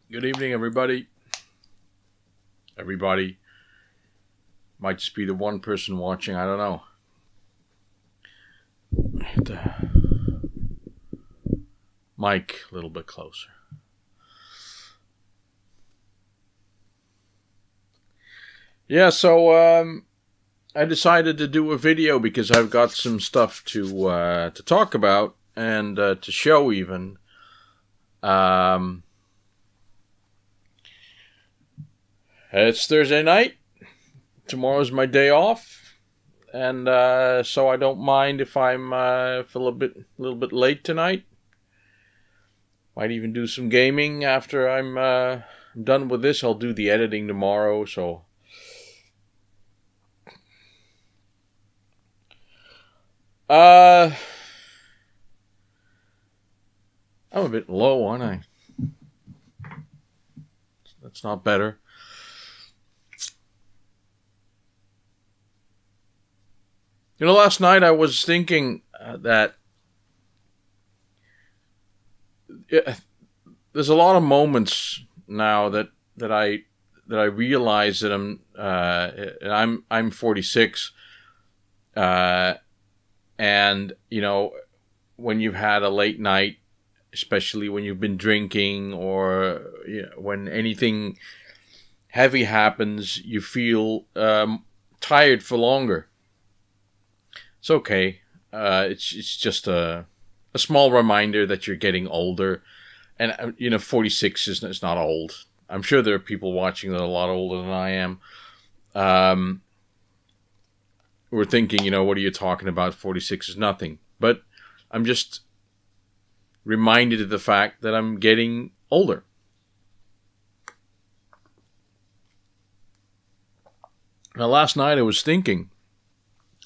Good evening, everybody. Everybody might just be the one person watching. I don't know. The mic a little bit closer. Yeah, so I decided to do a video because I've got some stuff to talk about and to show even. It's Thursday night. Tomorrow's my day off, and so I don't mind if I'm feel a little bit late tonight. Might even do some gaming after I'm done with this. I'll do the editing tomorrow, so. I'm a bit low, aren't I? That's not better. You know, last night I was thinking that there's a lot of moments now that I realize that I'm 46, and you know, when you've had a late night, especially when you've been drinking or when anything heavy happens, you feel tired for longer. It's okay. It's just a small reminder that you're getting older, and 46 is not old. I'm sure there are people watching that are a lot older than I am. We're thinking, what are you talking about? 46 is nothing. But I'm just reminded of the fact that I'm getting older. Now, last night I was thinking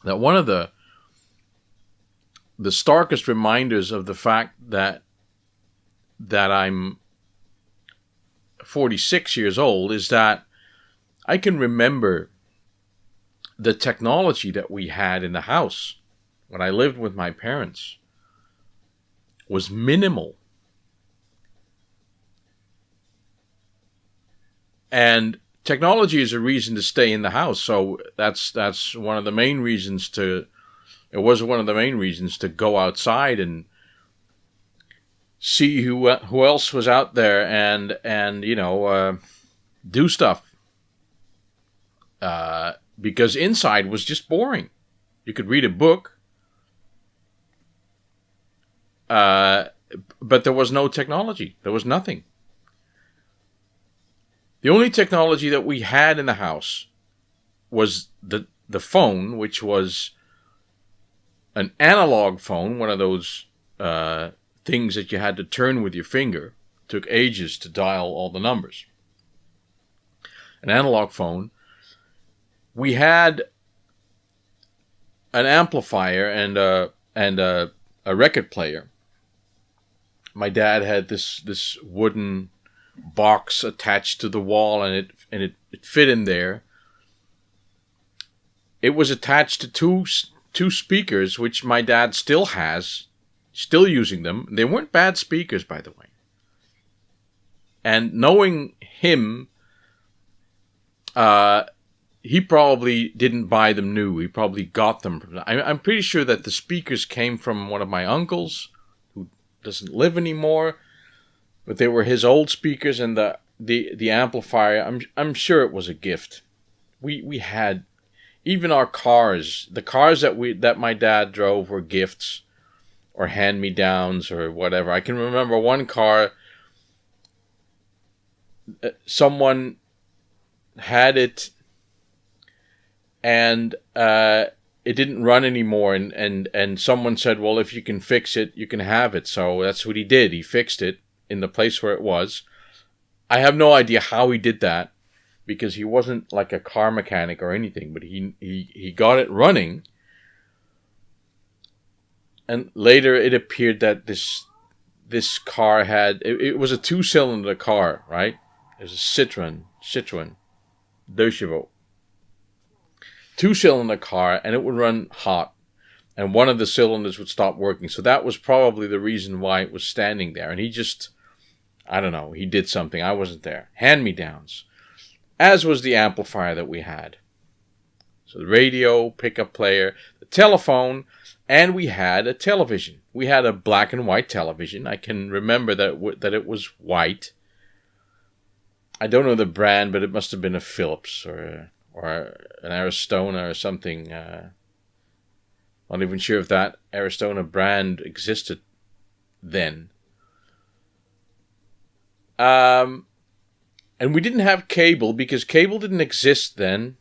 that one of the starkest reminders of the fact that I'm 46 years old is that I can remember the technology that we had in the house when I lived with my parents was minimal. And technology is a reason to stay in the house, so that's one of the main reasons to. It was one of the main reasons to go outside and see who else was out there and do stuff. Because inside was just boring. You could read a book, but there was no technology. There was nothing. The only technology that we had in the house was the phone, which was an analog phone, one of those things that you had to turn with your finger. It took ages to dial all the numbers. An analog phone. We had an amplifier and a record player. My dad had this wooden box attached to the wall, and it fit in there. It was attached to two speakers, which my dad still has, still using them. They weren't bad speakers, by the way. And knowing him, he probably didn't buy them new. He probably got them. I'm pretty sure that the speakers came from one of my uncles, who doesn't live anymore. But they were his old speakers, and the amplifier. I'm sure it was a gift. We had even our cars. The cars that my dad drove were gifts, or hand-me-downs, or whatever. I can remember one car. Someone had it, and it didn't run anymore. And someone said, "Well, if you can fix it, you can have it." So that's what he did. He fixed it in the place where it was. I have no idea how he did that, because he wasn't like a car mechanic or anything, but he got it running. And later it appeared that this car had, it was a 2-cylinder car, right? It was a Citroen 2 chevaux. 2-cylinder car, and it would run hot. And one of the cylinders would stop working. So that was probably the reason why it was standing there. And he just I don't know. He did something. I wasn't there. Hand-me-downs. As was the amplifier that we had. So the radio, pickup player, the telephone, and we had a television. We had a black and white television. I can remember that it was white. I don't know the brand, but it must have been a Philips or an Aristona or something. Not even sure if that Aristona brand existed then. And we didn't have cable because cable didn't exist then,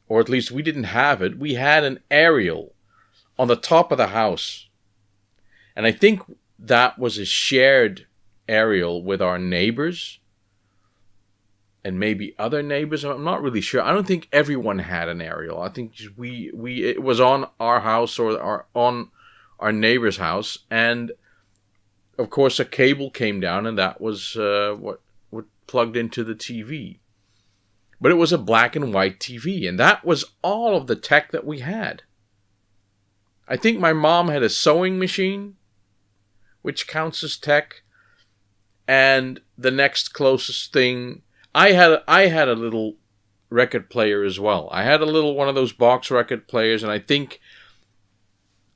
or at least we didn't have it. We had an aerial on the top of the house. And I think that was a shared aerial with our neighbors and maybe other neighbors. I'm not really sure. I don't think everyone had an aerial. I think it was on our house or on our neighbor's house. And of course a cable came down, and that was what plugged into the TV. But it was a black and white TV, and that was all of the tech that we had. I think my mom had a sewing machine, which counts as tech. And the next closest thing, I had a little record player as well. I had a little one of those box record players, and I think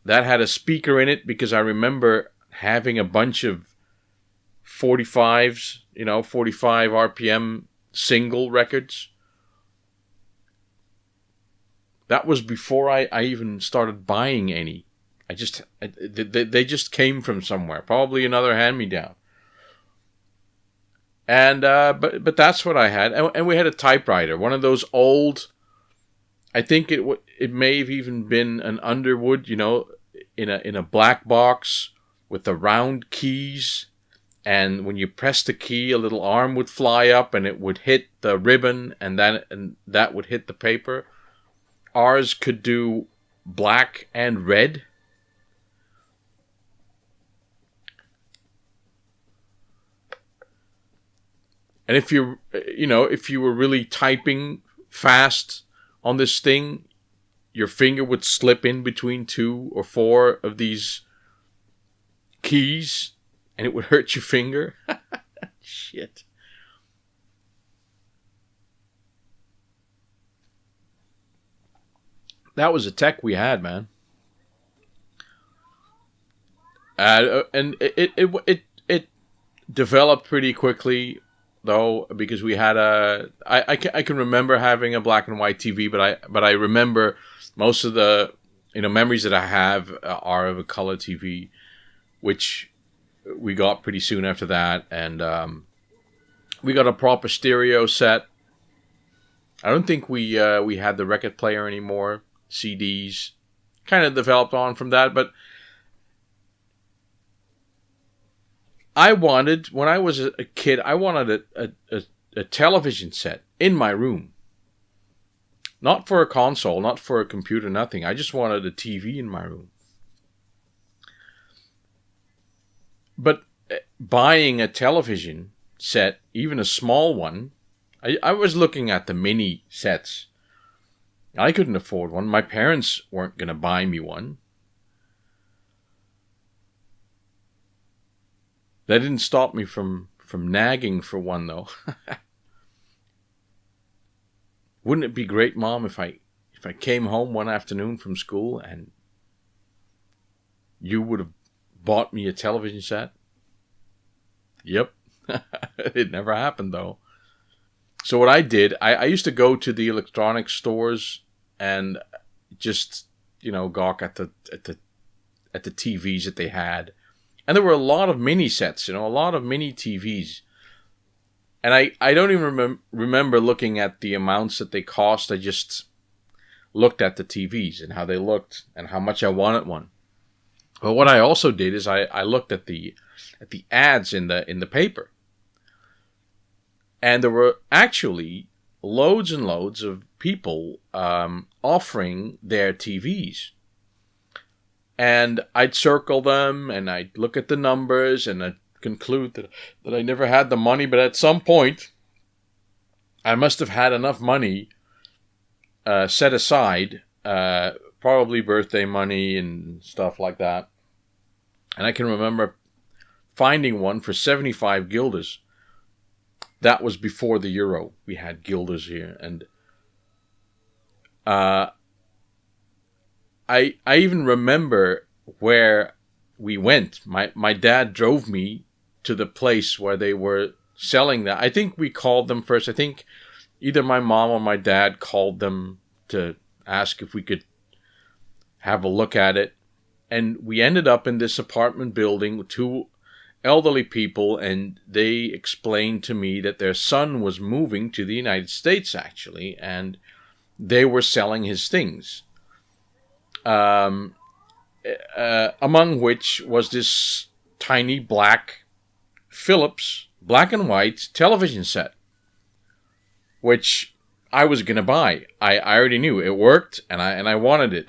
that had a speaker in it because I remember having a bunch of 45s, 45 RPM single records. That was before I even started buying any. They just came from somewhere, probably another hand-me-down. And but that's what I had, and we had a typewriter, one of those old. I think it may have even been an Underwood, in a black box with the round keys, and when you press the key, a little arm would fly up, and it would hit the ribbon, and that would hit the paper. Ours could do black and red. And if you were really typing fast on this thing, your finger would slip in between 2 or 4 of these keys, and it would hurt your finger. Shit. That was the tech we had, man. And it developed pretty quickly, though, because we had I can remember having a black and white TV, but I remember most of the memories that I have are of a color TV, which we got pretty soon after that, and we got a proper stereo set. I don't think we had the record player anymore. CDs kind of developed on from that, but when I was a kid, I wanted a television set in my room. Not for a console, not for a computer, nothing. I just wanted a TV in my room. But buying a television set, even a small one, I was looking at the mini sets. I couldn't afford one. My parents weren't going to buy me one. That didn't stop me from nagging for one, though. Wouldn't it be great, Mom, if I came home one afternoon from school and you would have bought me a television set? Yep. It never happened, though. So what I did, I used to go to the electronics stores and just, gawk at the TVs that they had. And there were a lot of mini sets, a lot of mini TVs. And I don't even remember looking at the amounts that they cost. I just looked at the TVs and how they looked and how much I wanted one. But what I also did is I looked at the ads in the paper. And there were actually loads and loads of people offering their TVs. And I'd circle them, and I'd look at the numbers, and I'd conclude that I never had the money. But at some point, I must have had enough money set aside, probably birthday money and stuff like that. And I can remember finding one for 75 guilders. That was before the euro. We had guilders here, and I even remember where we went. My dad drove me to the place where they were selling that. I think we called them first. I think either my mom or my dad called them to ask if we could have a look at it. And we ended up in this apartment building with two elderly people, and they explained to me that their son was moving to the United States, actually, and they were selling his things. Among which was this tiny black Philips black and white television set, which I was going to buy. I already knew it worked, and I wanted it.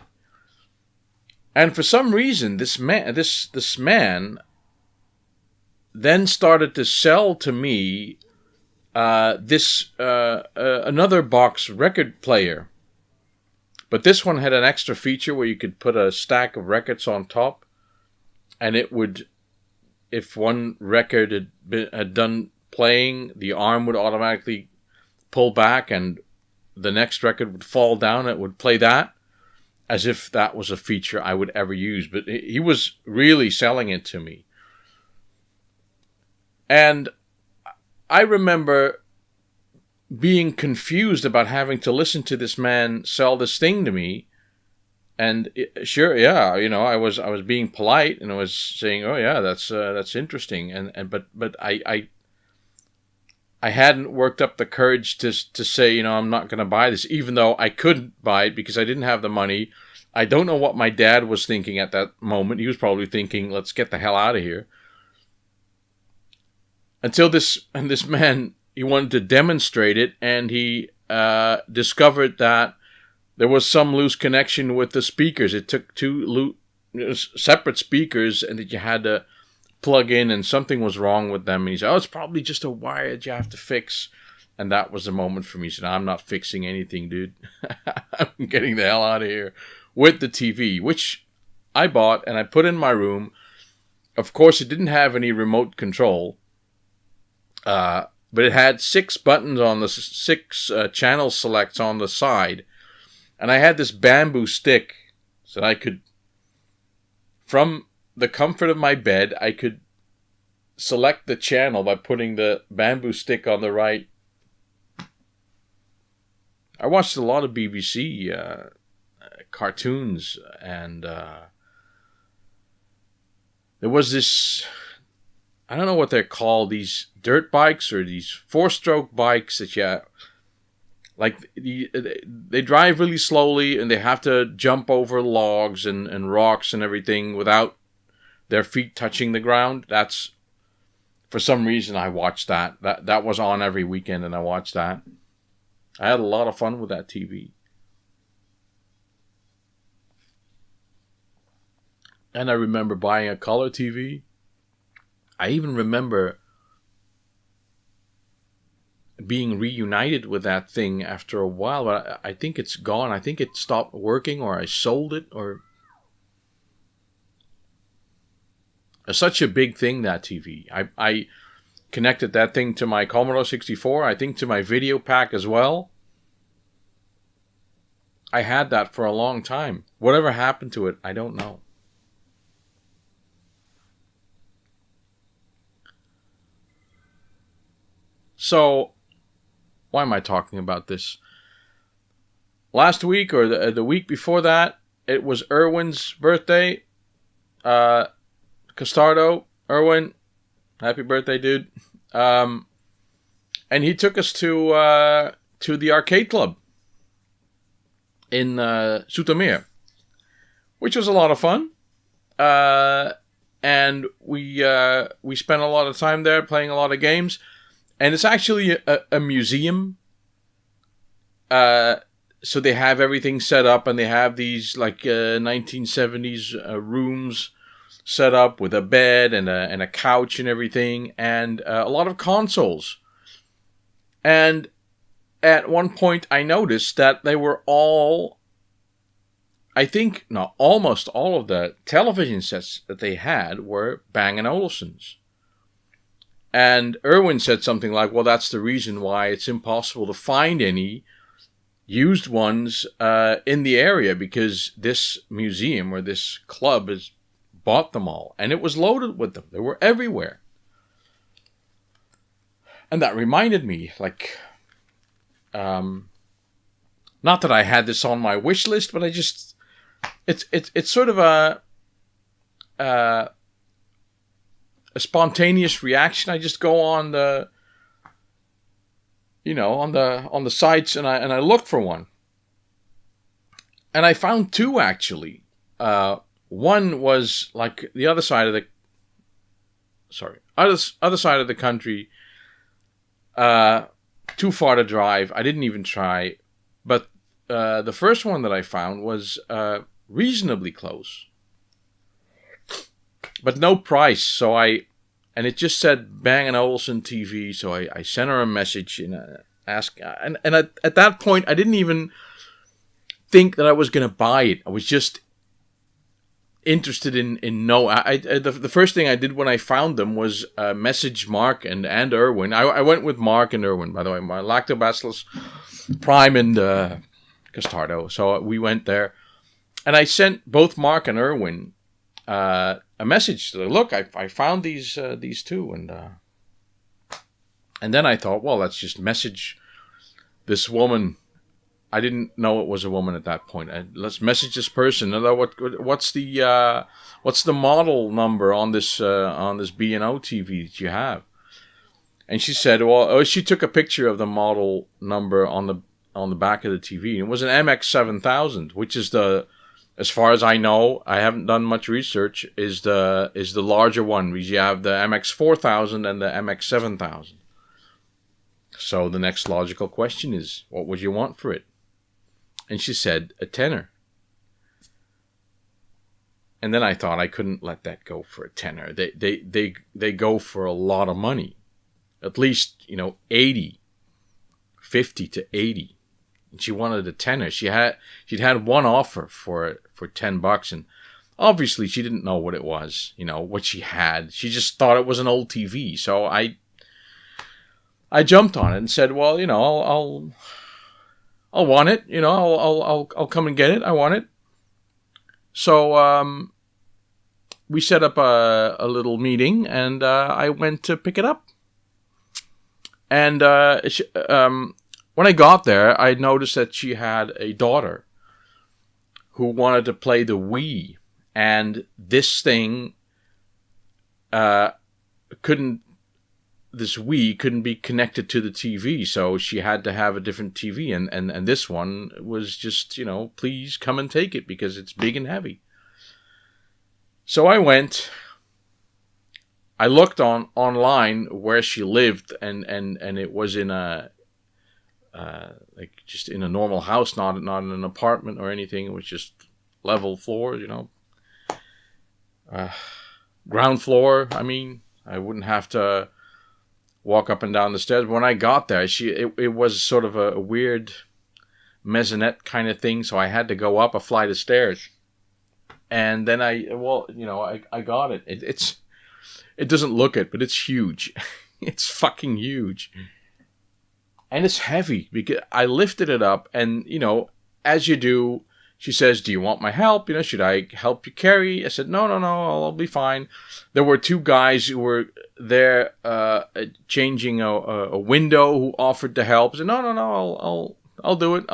And for some reason, this man then started to sell to me another box record player. But this one had an extra feature where you could put a stack of records on top, and it would, if one record had done playing, the arm would automatically pull back, and the next record would fall down. It would play that, as if that was a feature I would ever use. But he was really selling it to me. And I remember being confused about having to listen to this man sell this thing to me. And sure, yeah, I was being polite, and I was saying, "Oh yeah, that's interesting." But I hadn't worked up the courage to say, I'm not going to buy this, even though I couldn't buy it because I didn't have the money. I don't know what my dad was thinking at that moment. He was probably thinking, "Let's get the hell out of here." Until this man, he wanted to demonstrate it, and he discovered that there was some loose connection with the speakers. It took two separate speakers, and that you had to plug in, and something was wrong with them. And he said, "Oh, it's probably just a wire that you have to fix." And that was the moment for me. He said, "I'm not fixing anything, dude. I'm getting the hell out of here." With the TV, which I bought and I put in my room. Of course, it didn't have any remote control. But it had 6 buttons on the 6 channel selects on the side. And I had this bamboo stick so I could, from the comfort of my bed, I could select the channel by putting the bamboo stick on the right. I watched a lot of BBC cartoons, and there was this, I don't know what they're called, these dirt bikes or these 4-stroke bikes that they drive really slowly, and they have to jump over logs and rocks and everything without their feet touching the ground. That's, for some reason, I watched that. That was on every weekend, and I watched that. I had a lot of fun with that TV. And I remember buying a color TV. I even remember being reunited with that thing after a while, but I think it's gone. I think it stopped working, or I sold it, or... It's such a big thing, that TV. I connected that thing to my Commodore 64, I think to my video pack as well. I had that for a long time. Whatever happened to it, I don't know. So, why am I talking about this? Last week, or the week before that, it was Erwin's birthday. Castardo, Erwin, happy birthday, dude. And he took us to the arcade club in Zoetermeer, which was a lot of fun. And we spent a lot of time there playing a lot of games. And it's actually a museum. So they have everything set up, and they have these 1970s rooms set up with a bed and a couch and everything, and a lot of consoles. And at one point I noticed that they were all, almost all of the television sets that they had were Bang & Olufsen's. And Irwin said something like, well, that's the reason why it's impossible to find any used ones in the area, because this museum or this club has bought them all. And it was loaded with them. They were everywhere. And that reminded me, like, not that I had this on my wish list, but I just, it's sort of a spontaneous reaction. I just go on the, on the sites, and I look for one. And I found two, actually. One was like the other side of the other side of the country. Too far to drive. I didn't even try. But the first one that I found was reasonably close, but no price. And it just said Bang Olufsen TV. So I sent her a message and asked. And at that point, I didn't even think that I was going to buy it. I was just interested in the first thing I did when I found them was message Mark and Irwin. I went with Mark and Irwin, by the way, my Lactobacillus Prime and Castardo. So we went there, and I sent both Mark and Irwin a message. Look, I found these two, and then I thought, well, let's just message this woman. I didn't know it was a woman at that point. Let's message this person. What's the model number on this B&O TV that you have? And she said, well, she took a picture of the model number on the back of the TV. It was an MX7000, which is as far as I know, I haven't done much research, is the larger one. You have the MX4000 and the MX7000. So the next logical question is, what would you want for it? And she said a tenner. And then I thought I couldn't let that go for a tenner. They go for a lot of money. At least, 50 to 80. And she wanted a tenner. She'd had one offer for $10, and obviously she didn't know what it was, what she had. She just thought it was an old TV. So I jumped on it and said, well, I'll want it, I'll come and get it. I want it. So we set up a little meeting, and I went to pick it up. And when I got there, I noticed that she had a daughter who wanted to play the Wii, and this thing this Wii couldn't be connected to the TV, so she had to have a different TV, and this one was just, please come and take it because it's big and heavy. So I went. I looked online where she lived, and it was in just in a normal house, not in an apartment or anything. It was just level floor, ground floor. I mean, I wouldn't have to walk up and down the stairs. When I got there, it was sort of a weird maisonette kind of thing, so I had to go up a flight of stairs. And then I got it. It doesn't look it, but it's huge. It's fucking huge. And it's heavy, because I lifted it up, and, as you do, she says, do you want my help? Should I help you carry? I said, no, I'll be fine. There were two guys who were there changing a window who offered to help. I said, no, I'll do it.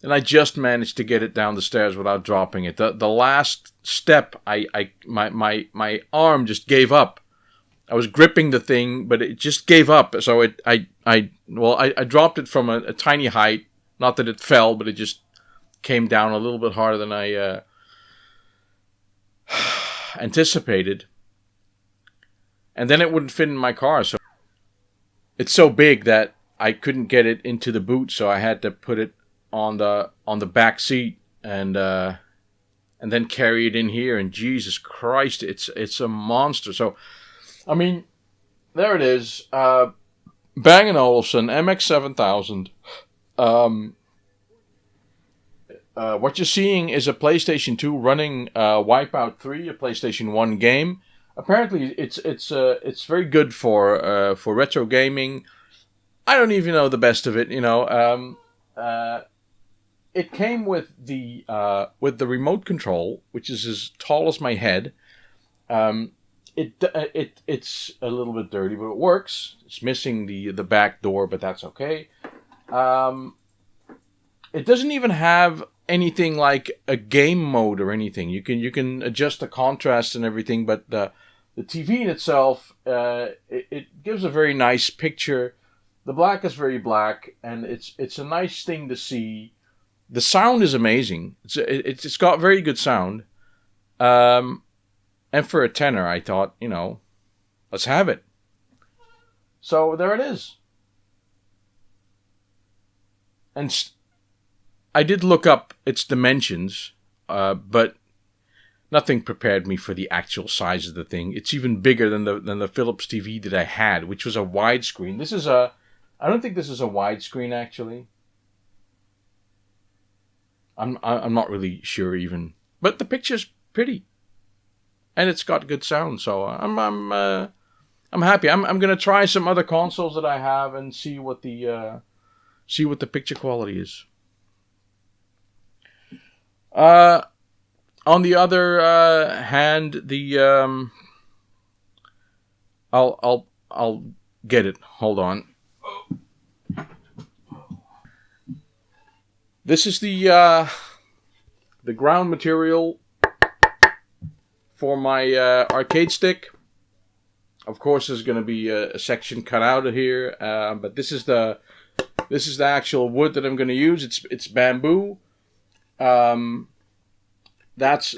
And I just managed to get it down the stairs without dropping it. The last step, my arm just gave up. I was gripping the thing, but it just gave up. So I dropped it from a tiny height. Not that it fell, but it just came down a little bit harder than I anticipated. And then it wouldn't fit in my car. So it's so big that I couldn't get it into the boot, so I had to put it on the back seat and then carry it in here. And Jesus Christ, it's a monster. So, I mean, there it is. Bang & Olufsen MX7000. What you're seeing is a PlayStation 2 running Wipeout 3, a PlayStation 1 game. apparently it's very good for retro gaming. I don't even know the best of it, you know. It came with the remote control, which is as tall as my head. It's a little bit dirty, but it works. It's missing the back door, but that's okay. It doesn't even have anything like a game mode or anything. You can adjust the contrast and everything, but the TV in itself, it gives a very nice picture. The black is very black, and it's a nice thing to see. The sound is amazing. It's got very good sound. And for a tenner, I thought, you know, let's have it. So there it is. And I did look up its dimensions, but nothing prepared me for the actual size of the thing. It's even bigger than the Philips TV that I had, which was a widescreen. I don't think this is a widescreen actually. I'm not really sure even, but the picture's pretty, and it's got good sound. So I'm happy. I'm gonna try some other consoles that I have and see what the picture quality is. On the other hand, I'll get it. Hold on. This is the ground material for my arcade stick. Of course, there's going to be a section cut out of here, but this is the actual wood that I'm going to use. It's bamboo. This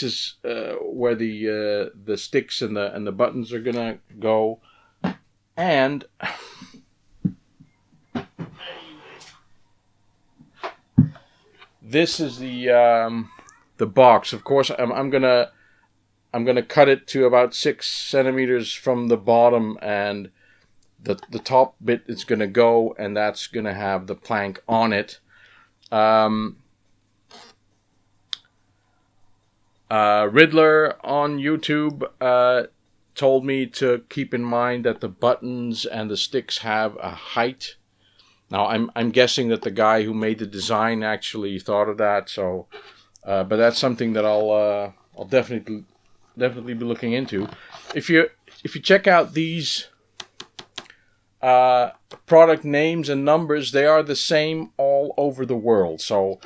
is where the sticks and the buttons are going to go, and this is the box. Of course, I'm gonna cut it to about 6 centimeters from the bottom, and the top bit is gonna go, and that's gonna have the plank on it. Riddler on YouTube told me to keep in mind that the buttons and the sticks have a height. Now I'm guessing that the guy who made the design actually thought of that. So, but that's something that I'll definitely be looking into. If you check out these product names and numbers, they are the same all over the world. So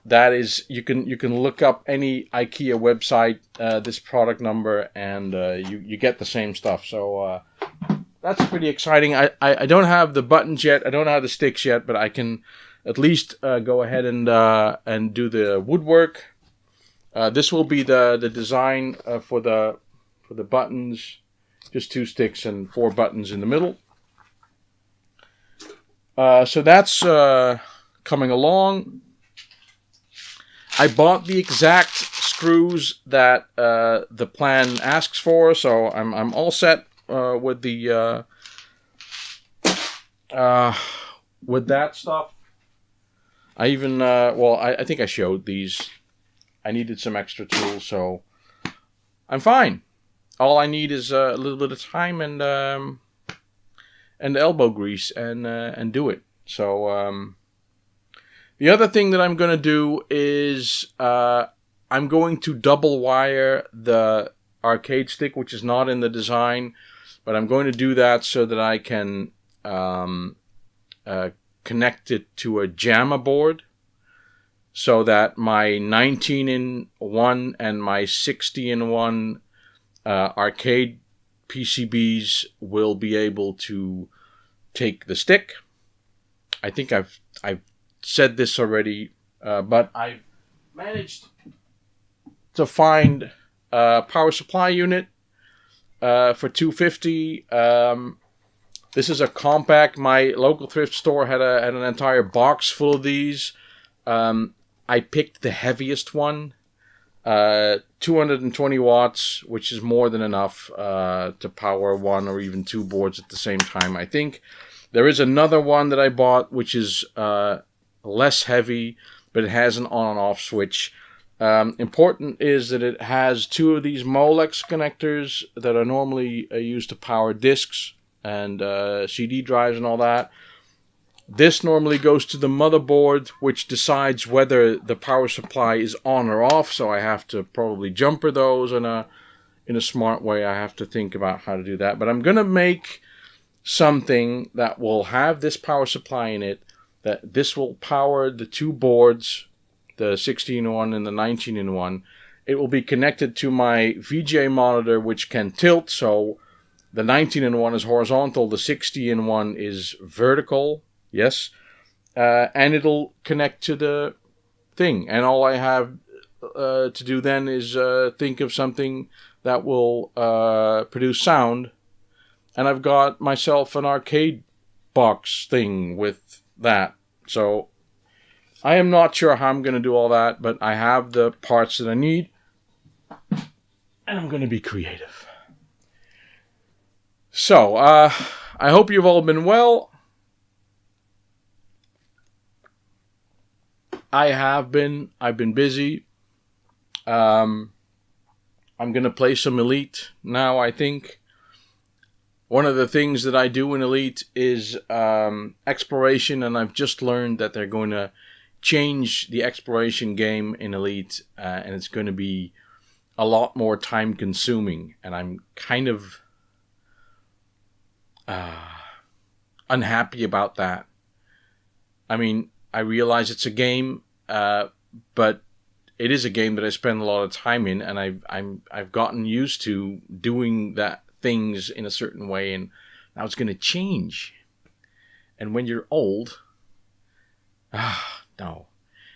that is, you can look up any IKEA website, this product number, and you get the same stuff. So that's pretty exciting. I don't have the buttons yet. I don't have the sticks yet, but I can at least go ahead and do the woodwork. This will be the design for the buttons. Just 2 sticks and 4 buttons in the middle. So that's coming along. I bought the exact screws that the plan asks for, so I'm all set with the with that stuff. I even I think I showed these. I needed some extra tools, so I'm fine. All I need is a little bit of time and elbow grease and do it. So the other thing that I'm going to do is I'm going to double wire the arcade stick, which is not in the design, but I'm going to do that so that I can connect it to a JAMA board, so that my 19-in-1 and my 60-in-1 arcade PCBs will be able to take the stick. I think I've said this already, but I've managed to find a power supply unit for $250. This is a compact. My local thrift store had an entire box full of these. I picked the heaviest one, 220 watts, which is more than enough to power 1 or even 2 boards at the same time, I think. There is another one that I bought, which is less heavy, but it has an on and off switch. Important is that it has 2 of these Molex connectors that are normally used to power discs and CD drives and all that. This normally goes to the motherboard, which decides whether the power supply is on or off. So I have to probably jumper those in a smart way. I have to think about how to do that. But I'm going to make something that will have this power supply in it. That this will power the 2 boards, the 16-in-1 and the 19-in-1. It will be connected to my VGA monitor, which can tilt. So the 19-in-1 is horizontal, the 60-in-1 is vertical. Yes. And it'll connect to the thing. And all I have to do then is think of something that will produce sound. And I've got myself an arcade box thing with that. So I am not sure how I'm going to do all that, but I have the parts that I need. And I'm going to be creative. So, I hope you've all been well. I've been busy. I'm going to play some Elite now, I think. One of the things that I do in Elite is exploration, and I've just learned that they're going to change the exploration game in Elite, and it's going to be a lot more time consuming, and I'm kind of unhappy about that. I mean, I realize it's a game, but it is a game that I spend a lot of time in, and I've gotten used to doing that things in a certain way, and now it's going to change. And when you're old, no,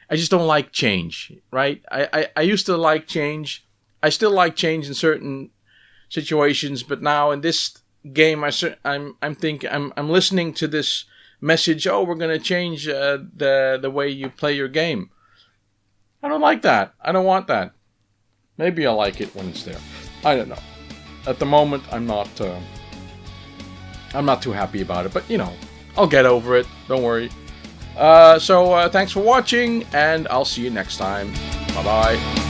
I just don't like change, right? I used to like change. I still like change in certain situations, but now in this game, I'm listening to this message. Oh, we're going to change the way you play your game. I don't like that. I don't want that. Maybe I'll like it when it's there. I don't know. At the moment, I'm not too happy about it, but you know, I'll get over it. Don't worry. So thanks for watching, and I'll see you next time. Bye bye.